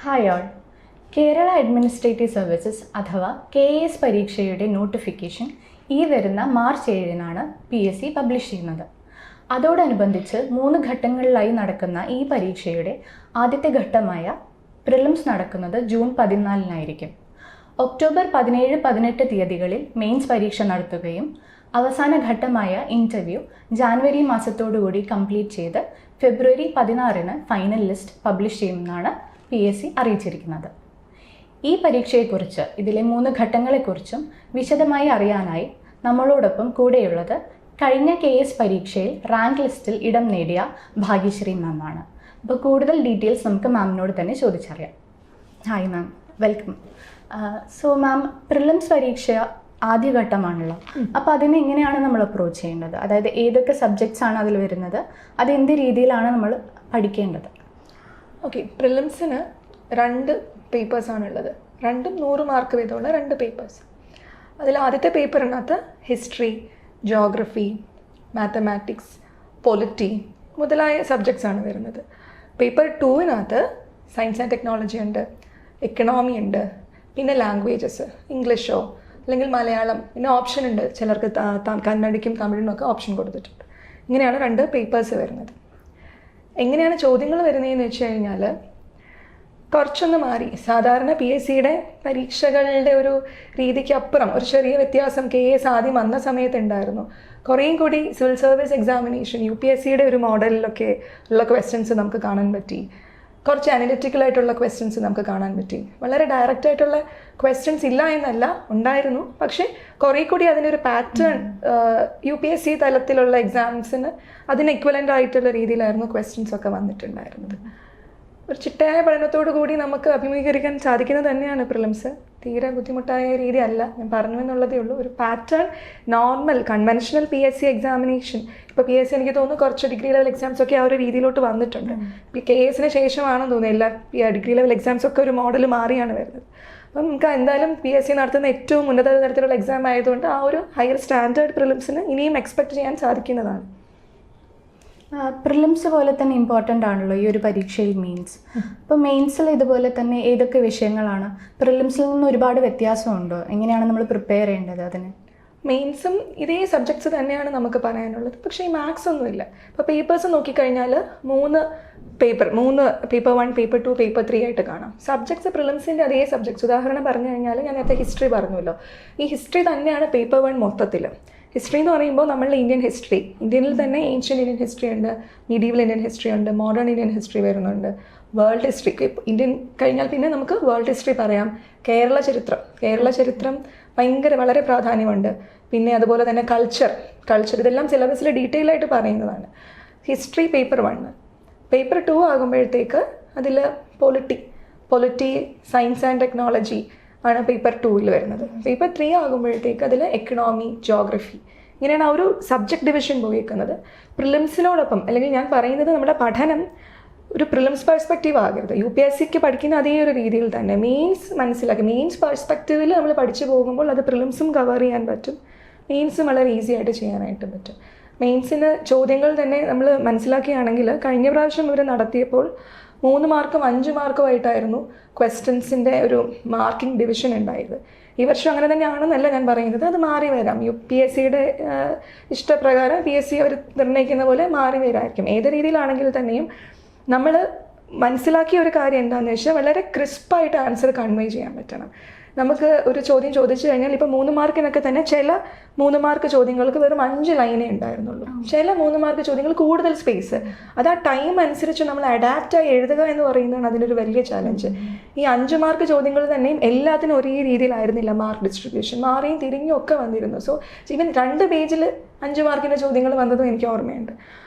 Hi all. Kerala administrative services അഥവാ KAS പരീക്ഷയുടെ notification ഈ വരുന്ന മാർച്ച് 7-നാണ് PSC പബ്ലിഷ് ചെയ്യുന്നത്. അതോടനുബന്ധിച്ച് 3 ഘട്ടങ്ങളിലായി നടക്കുന്ന ഈ പരീക്ഷയുടെ ആദ്യത്തെ ഘട്ടമായ പ്രിലിംസ് നടക്കുന്നത് ജൂൺ 14-നായിരിക്കും. ഒക്ടോബർ 17-18 തീയതികളിൽ മെയിൻസ് പരീക്ഷ നടത്തുകയും അവസാന ഘട്ടമായ ഇൻ്റർവ്യൂ ജാനുവരി മാസത്തോടുകൂടി കംപ്ലീറ്റ് ചെയ്ത് ഫെബ്രുവരി 16-ന് ഫൈനൽ ലിസ്റ്റ് പബ്ലിഷ് ചെയ്യുമെന്നാണ് PSC അറിയിച്ചിരിക്കുന്നത്. ഈ പരീക്ഷയെക്കുറിച്ച്, ഇതിലെ 3 ഘട്ടങ്ങളെക്കുറിച്ചും വിശദമായി അറിയാനായി നമ്മളോടൊപ്പം കൂടെയുള്ളത് കഴിഞ്ഞ KS പരീക്ഷയിൽ റാങ്ക് ലിസ്റ്റിൽ ഇടം നേടിയ ഭാഗ്യശ്രീ മാമാണ്. അപ്പോൾ കൂടുതൽ ഡീറ്റെയിൽസ് നമുക്ക് മാമിനോട് തന്നെ ചോദിച്ചറിയാം. Hi ma'am, welcome. So ma'am, prelims പരീക്ഷ ആദ്യഘട്ടമാണല്ലോ, അപ്പോൾ അതിനെ എങ്ങനെയാണ് നമ്മൾ അപ്രോച്ച് ചെയ്യേണ്ടത്? അതായത് ഏതൊക്കെ സബ്ജക്ട്സ് ആണ് അതിൽ വരുന്നത്, അത് എന്ത് രീതിയിലാണ് നമ്മൾ പഠിക്കേണ്ടത്? ഓക്കെ, പ്രിലിംസിന് 2 പേപ്പേഴ്സാണുള്ളത്. 100 മാർക്ക് വീതമുള്ള 2 പേപ്പേഴ്സ്. അതിൽ ആദ്യത്തെ പേപ്പറിനകത്ത് ഹിസ്റ്ററി, ജോഗ്രഫി, മാത്തമാറ്റിക്സ്, പൊളിറ്റി മുതലായ സബ്ജക്ട്സാണ് വരുന്നത്. പേപ്പർ 2-നകത്ത് സയൻസ് ആൻഡ് ടെക്നോളജി ഉണ്ട്, എക്കണോമി ഉണ്ട്, പിന്നെ ലാംഗ്വേജസ്, ഇംഗ്ലീഷോ അല്ലെങ്കിൽ മലയാളം, പിന്നെ ഓപ്ഷൻ ഉണ്ട്. ചിലർക്ക് കന്നഡയ്ക്കും തമിഴിനും ഒക്കെ ഓപ്ഷൻ കൊടുത്തിട്ടുണ്ട്. ഇങ്ങനെയാണ് 2 പേപ്പേഴ്സ് വരുന്നത്. എങ്ങനെയാണ് ചോദ്യങ്ങൾ വരുന്നതെന്ന് വെച്ച് കഴിഞ്ഞാൽ കുറച്ചൊന്ന് മാറി. സാധാരണ PSCയുടെ പരീക്ഷകളുടെ ഒരു രീതിക്ക് അപ്പുറം ഒരു ചെറിയ വ്യത്യാസം KS ആദ്യം വന്ന സമയത്ത് ഉണ്ടായിരുന്നു. കുറേയും കൂടി സിവിൽ സർവീസ് എക്സാമിനേഷൻ UPSCയുടെ ഒരു മോഡലിലൊക്കെ ഉള്ള ക്വസ്റ്റ്യൻസ് നമുക്ക് കാണാൻ പറ്റി. കുറച്ച് അനലിറ്റിക്കലായിട്ടുള്ള ക്വസ്റ്റ്യൻസ് നമുക്ക് കാണാൻ പറ്റി. വളരെ ഡയറക്റ്റായിട്ടുള്ള ക്വസ്റ്റ്യൻസ് ഇല്ല എന്നല്ല, ഉണ്ടായിരുന്നു. പക്ഷേ കുറേ കൂടി അതിനൊരു പാറ്റേൺ UPSC തലത്തിലുള്ള എക്സാംസിന് അതിന് ഇക്വലൻ്റ് ആയിട്ടുള്ള രീതിയിലായിരുന്നു ക്വസ്റ്റ്യൻസ് ഒക്കെ വന്നിട്ടുണ്ടായിരുന്നത്. ഒരു ചിട്ടയായ പഠനത്തോടു കൂടി നമുക്ക് അഭിമുഖീകരിക്കാൻ സാധിക്കുന്നത് തന്നെയാണ് പ്രിലിംസ്. തീരെ ബുദ്ധിമുട്ടായ രീതി അല്ല, ഞാൻ പറഞ്ഞു എന്നുള്ളതേ ഉള്ളൂ. ഒരു pattern, normal conventional PSC examination. ഇപ്പോൾ PSC എനിക്ക് തോന്നുന്നു കുറച്ച് ഡിഗ്രി ലെവൽ എക്സാംസ് ഒക്കെ ആ ഒരു രീതിയിലോട്ട് വന്നിട്ടുണ്ട്. KSന് ശേഷമാണെന്ന് തോന്നുന്നു എല്ലാ ഡിഗ്രി ലെവൽ എക്സാംസ് ഒക്കെ ഒരു മോഡൽ മാറിയാണ് വരുന്നത്. അപ്പം നമുക്ക് എന്തായാലും PSC നടത്തുന്ന ഏറ്റവും ഉന്നത തരത്തിലുള്ള എക്സാം ആയതുകൊണ്ട് ആ ഒരു ഹയർ സ്റ്റാൻഡേർഡ് പ്രിലിംസിന് ഇനിയും എക്സ്പെക്ട് ചെയ്യാൻ സാധിക്കുന്നതാണ്. പ്രിലിംസ് പോലെ തന്നെ ഇമ്പോർട്ടൻ്റ് ആണല്ലോ ഈ ഒരു പരീക്ഷയിൽ മെയിൻസ്. അപ്പോൾ മെയിൻസിൽ ഇതുപോലെ തന്നെ ഏതൊക്കെ വിഷയങ്ങളാണ്? പ്രിലിംസിൽ നിന്ന് ഒരുപാട് വ്യത്യാസമുണ്ടോ? എങ്ങനെയാണ് നമ്മൾ പ്രിപ്പയർ ചെയ്യേണ്ടത് അതിന്? മെയിൻസും ഇതേ സബ്ജക്ട്സ് തന്നെയാണ് നമുക്ക് പറയാനുള്ളത്. പക്ഷേ ഈ മാത്സ് ഒന്നുമില്ല. ഇപ്പോൾ പേപ്പേഴ്സ് നോക്കിക്കഴിഞ്ഞാൽ 3 പേപ്പർ 1, പേപ്പർ 2, പേപ്പർ 3 ആയിട്ട് കാണാം. സബ്ജക്ട്സ് പ്രിലിംസിൻ്റെ അതേ സബ്ജക്ട്സ്. ഉദാഹരണം പറഞ്ഞു കഴിഞ്ഞാൽ ഞാൻ നേരത്തെ ഹിസ്റ്ററി പറഞ്ഞല്ലോ, ഈ ഹിസ്റ്ററി തന്നെയാണ് പേപ്പർ 1 മൊത്തത്തിൽ. ഹിസ്റ്ററി എന്ന് പറയുമ്പോൾ നമ്മളുടെ ഇന്ത്യൻ ഹിസ്റ്ററി, ഇന്ത്യയിൽ തന്നെ ഏൻഷ്യൻ്റ് ഇന്ത്യൻ ഹിസ്റ്ററി ഉണ്ട്, മീഡീവൽ ഇന്ത്യൻ ഹിസ്റ്ററി ഉണ്ട്, മോഡേൺ ഇന്ത്യൻ ഹിസ്റ്ററി വരുന്നുണ്ട്, വേൾഡ് ഹിസ്റ്ററി. ഇന്ത്യൻ കഴിഞ്ഞാൽ പിന്നെ നമുക്ക് വേൾഡ് ഹിസ്റ്ററി പറയാം. കേരള ചരിത്രം വളരെ പ്രാധാന്യമുണ്ട്. പിന്നെ അതുപോലെ തന്നെ കൾച്ചർ ഇതെല്ലാം സിലബസിൽ ഡീറ്റെയിൽ ആയിട്ട് പറയുന്നതാണ്. History paper 1. പേപ്പർ 2 ആകുമ്പോഴത്തേക്ക് അതിൽ പൊളിറ്റി, സയൻസ് ആൻഡ് ടെക്നോളജി ആണ് പേപ്പർ 2-ൽ വരുന്നത്. പേപ്പർ 3 ആകുമ്പോഴത്തേക്ക് അതിൽ എക്കണോമി, ജോഗ്രഫി, ഇങ്ങനെയാണ് ആ ഒരു സബ്ജക്ട് ഡിവിഷൻ പോയിരിക്കുന്നത്. പ്രിലിംസിനോടൊപ്പം, അല്ലെങ്കിൽ ഞാൻ പറയുന്നത് നമ്മുടെ പഠനം ഒരു പ്രിലിംസ് പെർസ്പെക്റ്റീവ് ആകരുത്. UPSCക്ക് പഠിക്കുന്ന അതേ ഒരു രീതിയിൽ തന്നെ മെയിൻസ് മനസ്സിലാക്കി, മെയിൻസ് പെർസ്പെക്റ്റീവിൽ നമ്മൾ പഠിച്ചു പോകുമ്പോൾ അത് പ്രിലിംസും കവർ ചെയ്യാൻ പറ്റും, മെയിൻസും വളരെ ഈസി ആയിട്ട് ചെയ്യാനായിട്ട് പറ്റും. മെയിൻസിന് ചോദ്യങ്ങൾ തന്നെ നമ്മൾ മനസ്സിലാക്കുകയാണെങ്കിൽ കഴിഞ്ഞ പ്രാവശ്യം ഇവർ നടത്തിയപ്പോൾ 3 മാർക്കും 5 മാർക്കുമായിട്ടായിരുന്നു ക്വസ്റ്റ്യൻസിൻ്റെ ഒരു മാർക്കിംഗ് ഡിവിഷൻ ഉണ്ടായത്. ഈ വർഷം അങ്ങനെ തന്നെയാണെന്നല്ല ഞാൻ പറയുന്നത്, അത് മാറി വരാം. UPSCയുടെ ഇഷ്ടപ്രകാരം PSC അവർ നിർണ്ണയിക്കുന്ന പോലെ മാറി വരായിരിക്കും. ഏത് രീതിയിലാണെങ്കിൽ തന്നെയും നമ്മൾ മനസ്സിലാക്കിയ ഒരു കാര്യം എന്താണെന്ന് വെച്ചാൽ വളരെ ക്രിസ്പായിട്ട് ആൻസർ കൺവേ ചെയ്യാൻ പറ്റണം. നമുക്ക് ഒരു ചോദ്യം ചോദിച്ചു കഴിഞ്ഞാൽ ഇപ്പോൾ 3 മാർക്കിനൊക്കെ തന്നെ ചില 3 മാർക്ക് ചോദ്യങ്ങൾക്ക് വെറും 5 ലൈനേ ഉണ്ടായിരുന്നുള്ളൂ. ചില 3 മാർക്ക് ചോദ്യങ്ങൾ കൂടുതൽ സ്പേസ്. അത് ആ ടൈം അനുസരിച്ച് നമ്മൾ അഡാപ്റ്റായി എഴുതുക എന്ന് പറയുന്നതാണ് അതിനൊരു വലിയ ചാലഞ്ച്. ഈ 5 മാർക്ക് ചോദ്യങ്ങൾ തന്നെയും എല്ലാത്തിനും ഒരേ രീതിയിലായിരുന്നില്ല മാർക്ക് ഡിസ്ട്രിബ്യൂഷൻ, മാറിയും തിരിഞ്ഞും ഒക്കെ വന്നിരുന്നു. സോ ഈവൻ 2 പേജിൽ 5 മാർക്കിൻ്റെ ചോദ്യങ്ങൾ വന്നതും എനിക്ക് ഓർമ്മയുണ്ട്.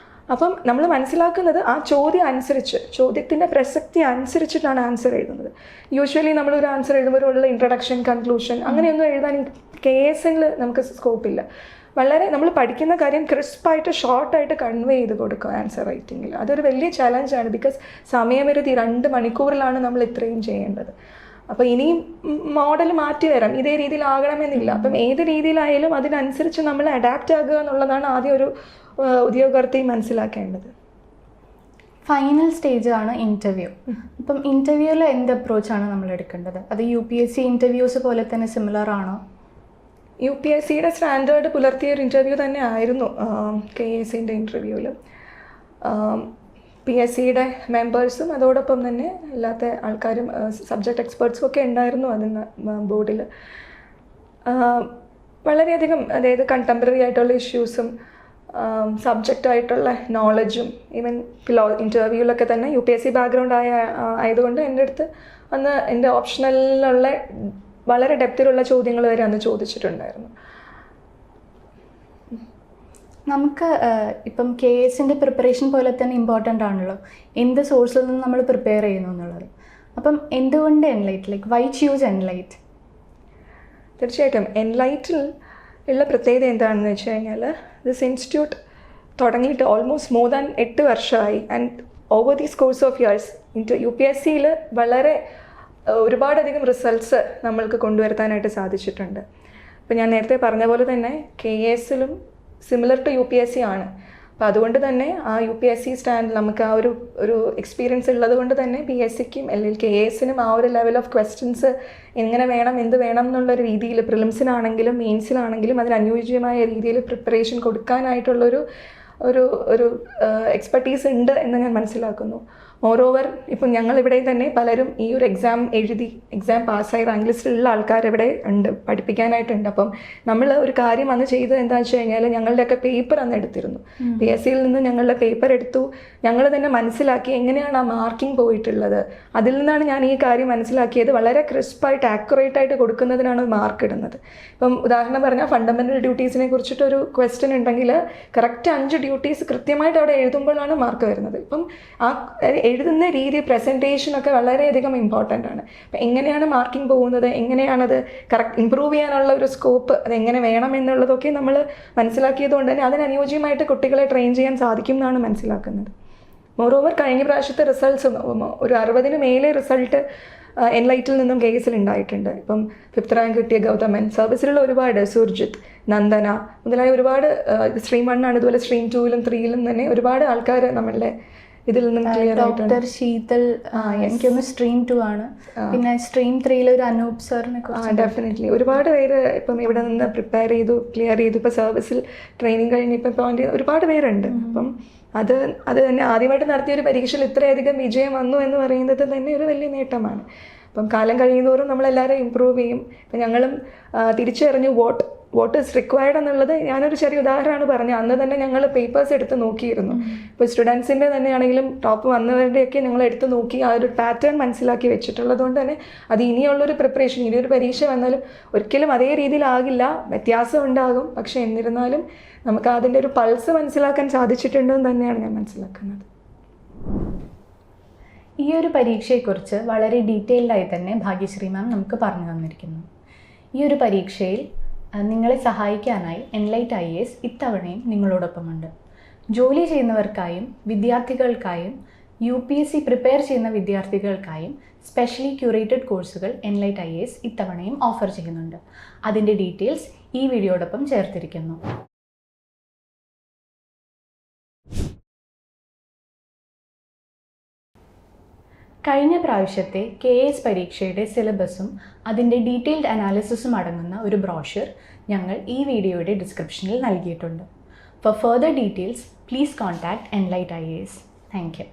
അപ്പം നമ്മൾ മനസ്സിലാക്കുന്നത് ആ ചോദ്യം അനുസരിച്ച്, ചോദ്യത്തിൻ്റെ പ്രസക്തി അനുസരിച്ചിട്ടാണ് ആൻസർ എഴുതുന്നത്. യൂഷ്വലി നമ്മളൊരു ആൻസർ എഴുതുമ്പോഴുള്ള ഇൻട്രഡക്ഷൻ, കൺക്ലൂഷൻ അങ്ങനെയൊന്നും എഴുതാൻ KSൽ നമുക്ക് സ്കോപ്പില്ല. വളരെ നമ്മൾ പഠിക്കുന്ന കാര്യം ക്രിസ്പായിട്ട് ഷോർട്ടായിട്ട് കൺവേ ചെയ്ത് കൊടുക്കുക ആൻസർ റൈറ്റിങ്ങിൽ. അതൊരു വലിയ ചലഞ്ചാണ്. ബിക്കോസ് സമയമൊരുതി 2 മണിക്കൂറിലാണ് നമ്മൾ ഇത്രയും ചെയ്യേണ്ടത്. അപ്പോൾ ഇനിയും മോഡൽ മാറ്റി വരാം, ഇതേ രീതിയിലാകണമെന്നില്ല. അപ്പം ഏത് രീതിയിലായാലും അതിനനുസരിച്ച് നമ്മൾ അഡാപ്റ്റ് ആകുക എന്നുള്ളതാണ് ആദ്യം ഒരു ഉദ്യോഗാർത്ഥി മനസ്സിലാക്കേണ്ടത്. ഫൈനൽ സ്റ്റേജ് ആണ് ഇൻ്റർവ്യൂ. അപ്പം ഇൻ്റർവ്യൂവിൽ എന്ത് അപ്രോച്ചാണ് നമ്മൾ എടുക്കേണ്ടത്? അത് UPSC ഇൻ്റർവ്യൂസ് പോലെ തന്നെ സിമിലർ ആണോ? UPSCയുടെ സ്റ്റാൻഡേർഡ് പുലർത്തിയ ഒരു ഇൻ്റർവ്യൂ തന്നെ ആയിരുന്നു KSന്റെ ഇൻ്റർവ്യൂവിൽ. PSCയുടെ മെമ്പേഴ്സും അതോടൊപ്പം തന്നെ അല്ലാത്ത ആൾക്കാരും സബ്ജക്റ്റ് എക്സ്പേർട്സും ഒക്കെ ഉണ്ടായിരുന്നു അതിന് ബോർഡിൽ. വളരെയധികം അതായത് കണ്ടംപററി ആയിട്ടുള്ള ഇഷ്യൂസും സബ്ജക്റ്റായിട്ടുള്ള നോളജും ഈവൻ ഇൻ്റർവ്യൂവിലൊക്കെ തന്നെ UPSC ബാക്ക്ഗ്രൗണ്ട് ആയതുകൊണ്ട് എൻ്റെ അടുത്ത് അന്ന് എൻ്റെ ഓപ്ഷണലിലുള്ള വളരെ ഡെപ്തിലുള്ള ചോദ്യങ്ങൾ വരെ അന്ന് ചോദിച്ചിട്ടുണ്ടായിരുന്നു. നമുക്ക് ഇപ്പം KSന്റെ പ്രിപ്പറേഷൻ പോലെ തന്നെ ഇമ്പോർട്ടൻ്റ് ആണല്ലോ എന്ത് സോഴ്സിൽ നിന്ന് നമ്മൾ പ്രിപ്പയർ ചെയ്യുന്നു എന്നുള്ളത്. അപ്പം എന്തുകൊണ്ട് Enlight, like why choose Enlight? തീർച്ചയായിട്ടും എൻലൈറ്റിൽ ഉള്ള പ്രത്യേകത എന്താണെന്ന് വെച്ച് കഴിഞ്ഞാൽ ദിസ് ഇൻസ്റ്റിറ്റ്യൂട്ട് തുടങ്ങിയിട്ട് ഓൾമോസ്റ്റ് മോർ ദാൻ 8 വർഷമായി. And over these course of years UPSCയിൽ വളരെ ഒരുപാടധികം റിസൾട്ട്സ് നമ്മൾക്ക് കൊണ്ടുവരുത്താനായിട്ട് സാധിച്ചിട്ടുണ്ട്. അപ്പോൾ ഞാൻ നേരത്തെ പറഞ്ഞ പോലെ തന്നെ KSലും സിമിലർ ടു UPSC ആണ്. അപ്പോൾ അതുകൊണ്ട് തന്നെ ആ UPSC സ്റ്റാൻഡ് നമുക്ക് ആ ഒരു എക്സ്പീരിയൻസ് ഉള്ളത് കൊണ്ട് തന്നെ PSCക്കും അല്ലെങ്കിൽ KSനും ആ ഒരു ലെവൽ ഓഫ് ക്വസ്റ്റ്യൻസ് എങ്ങനെ വേണം എന്ത് വേണം എന്നുള്ളൊരു രീതിയിൽ പ്രിലിംസിനാണെങ്കിലും മെയിൻസിനാണെങ്കിലും അതിന് അനുയോജ്യമായ രീതിയിൽ പ്രിപ്പറേഷൻ കൊടുക്കാനായിട്ടുള്ളൊരു എക്സ്പെർട്ടീസ് ഉണ്ട് എന്ന് ഞാൻ മനസ്സിലാക്കുന്നു. മോറോവർ ഇപ്പം ഞങ്ങളിവിടെ തന്നെ പലരും ഈ ഒരു എക്സാം പാസ്സായി റാങ്ക് ലിസ്റ്റിലുള്ള ആൾക്കാർ ഇവിടെ ഉണ്ട്, പഠിപ്പിക്കാനായിട്ടുണ്ട്. അപ്പം നമ്മൾ ഒരു കാര്യം അന്ന് ചെയ്തത് എന്താണെന്ന് വെച്ച് കഴിഞ്ഞാൽ ഞങ്ങളുടെയൊക്കെ പേപ്പർ അന്ന് എടുത്തിരുന്നു. PSCയിൽ നിന്ന് ഞങ്ങളുടെ പേപ്പർ എടുത്തു, ഞങ്ങൾ തന്നെ മനസ്സിലാക്കി എങ്ങനെയാണ് ആ മാർക്കിംഗ് പോയിട്ടുള്ളത്. അതിൽ നിന്നാണ് ഞാൻ ഈ കാര്യം മനസ്സിലാക്കിയത്. വളരെ ക്രിസ്പായിട്ട് ആക്യുറേറ്റ് ആയിട്ട് കൊടുക്കുന്നതിനാണ് മാർക്ക് ഇടുന്നത്. ഇപ്പം ഉദാഹരണം പറഞ്ഞാൽ ഫണ്ടമെൻ്റൽ ഡ്യൂട്ടീസിനെ കുറിച്ചിട്ടൊരു ക്വസ്റ്റ്യൻ ഉണ്ടെങ്കിൽ കറക്റ്റ് 5 ഡ്യൂട്ടീസ് കൃത്യമായിട്ട് അവിടെ എഴുതുമ്പോഴാണ് മാർക്ക് വരുന്നത്. ഇപ്പം ആ എഴുതുന്ന രീതി പ്രസൻറ്റേഷനൊക്കെ വളരെയധികം ഇമ്പോർട്ടൻ്റ് ആണ്. അപ്പം എങ്ങനെയാണ് മാർക്കിംഗ് പോകുന്നത്, എങ്ങനെയാണത് കറക്റ്റ് ഇമ്പ്രൂവ് ചെയ്യാനുള്ള ഒരു സ്കോപ്പ് അതെങ്ങനെ വേണം എന്നുള്ളതൊക്കെ നമ്മൾ മനസ്സിലാക്കിയത് കൊണ്ട് തന്നെ അതിനനുയോജ്യമായിട്ട് കുട്ടികളെ ട്രെയിൻ ചെയ്യാൻ സാധിക്കും എന്നാണ് മനസ്സിലാക്കുന്നത്. മോറോവർ കഴിഞ്ഞ പ്രാവശ്യത്തെ റിസൾട്ട്സും ഒരു 60-ന് മേലെ റിസൾട്ട് എൻലൈറ്റിൽ നിന്നും KSൽ ഉണ്ടായിട്ടുണ്ട്. ഇപ്പം 5th റാങ്ക് കിട്ടിയ ഗൗതമൻ, സർവീസിലുള്ള ഒരുപാട് സുർജിത്ത്, നന്ദന മുതലായ ഒരുപാട് സ്ട്രീം 1 ആണ്. ഇതുപോലെ സ്ട്രീം 2ലും 3ലും തന്നെ ഒരുപാട് ആൾക്കാർ നമ്മളുടെ ഇതിൽ നിന്നും ക്ലിയർ ആയിട്ടുണ്ട്. ഡോക്ടർ ശീതൽ എനിക്കൊന്ന് സ്ട്രീം 2 ആണ്. പിന്നെ സ്ട്രീം 3 ഒരു അനൂപ് സാറിനെ കുറിച്ച് ഡെഫിനറ്റ്ലി ഒരുപാട് പേര് ഇപ്പം ഇവിടെ നിന്ന് പ്രിപ്പയർ ചെയ്തു, ക്ലിയർ ചെയ്തു. ഇപ്പോൾ സർവീസിൽ ട്രെയിനിങ് കഴിഞ്ഞ് ഇപ്പം പോയിന്റ് ഒരുപാട് പേരുണ്ട്. അപ്പം അത് തന്നെ ആദ്യമായിട്ട് നടത്തിയൊരു പരീക്ഷയിൽ ഇത്രയധികം വിജയം വന്നു എന്ന് പറയുന്നത് തന്നെ ഒരു വലിയ നേട്ടമാണ്. അപ്പം കാലം കഴിയുന്നതോറും നമ്മളെല്ലാവരും ഇമ്പ്രൂവ് ചെയ്യും. ഇപ്പം ഞങ്ങളും തിരിച്ചറിഞ്ഞു വാട്ട് ഈസ് റിക്വയർഡ് എന്നുള്ളത്. ഞാനൊരു ചെറിയ ഉദാഹരണമാണ് പറഞ്ഞത്. അന്ന് തന്നെ ഞങ്ങൾ പേപ്പേഴ്സ് എടുത്ത് നോക്കിയിരുന്നു. ഇപ്പോൾ സ്റ്റുഡൻസിൻ്റെ തന്നെയാണെങ്കിലും ടോപ്പ് വന്നവരുടെയൊക്കെ ഞങ്ങൾ എടുത്ത് നോക്കി ആ ഒരു പാറ്റേൺ മനസ്സിലാക്കി വെച്ചിട്ടുള്ളത് കൊണ്ട് തന്നെ അത് ഇനിയുള്ളൊരു പ്രിപ്പറേഷൻ, ഇനിയൊരു പരീക്ഷ വന്നാലും ഒരിക്കലും അതേ രീതിയിലാകില്ല, വ്യത്യാസം ഉണ്ടാകും. പക്ഷെ എന്നിരുന്നാലും നമുക്ക് അതിൻ്റെ ഒരു പൾസ് മനസ്സിലാക്കാൻ സാധിച്ചിട്ടുണ്ടെന്ന് തന്നെയാണ് ഞാൻ മനസ്സിലാക്കുന്നത്. ഈ ഒരു പരീക്ഷയെക്കുറിച്ച് വളരെ ഡീറ്റെയിൽഡായി തന്നെ ഭാഗ്യശ്രീ മാം നമുക്ക് പറഞ്ഞു തന്നിരിക്കുന്നു. ഈ ഒരു പരീക്ഷയിൽ നിങ്ങളെ സഹായിക്കാനായി എൻലൈറ്റ് IAS ഇത്തവണയും നിങ്ങളോടൊപ്പമുണ്ട്. ജോലി ചെയ്യുന്നവർക്കായും വിദ്യാർത്ഥികൾക്കായും UPSC പ്രിപ്പയർ ചെയ്യുന്ന വിദ്യാർത്ഥികൾക്കായും സ്പെഷ്യലി ക്യൂറേറ്റഡ് കോഴ്സുകൾ എൻലൈറ്റ് IAS ഇത്തവണയും ഓഫർ ചെയ്യുന്നുണ്ട്. അതിൻ്റെ ഡീറ്റെയിൽസ് ഈ വീഡിയോടൊപ്പം ചേർത്തിരിക്കുന്നു. കഴിഞ്ഞ പ്രാവശ്യത്തെ KS പരീക്ഷയുടെ സിലബസും അതിൻ്റെ ഡീറ്റെയിൽഡ് അനാലിസിസും അടങ്ങുന്ന ഒരു ബ്രോഷർ ഞങ്ങൾ ഈ വീഡിയോയുടെ ഡിസ്ക്രിപ്ഷനിൽ നൽകിയിട്ടുണ്ട്. Four further details please contact Enlight IAS. Thank you.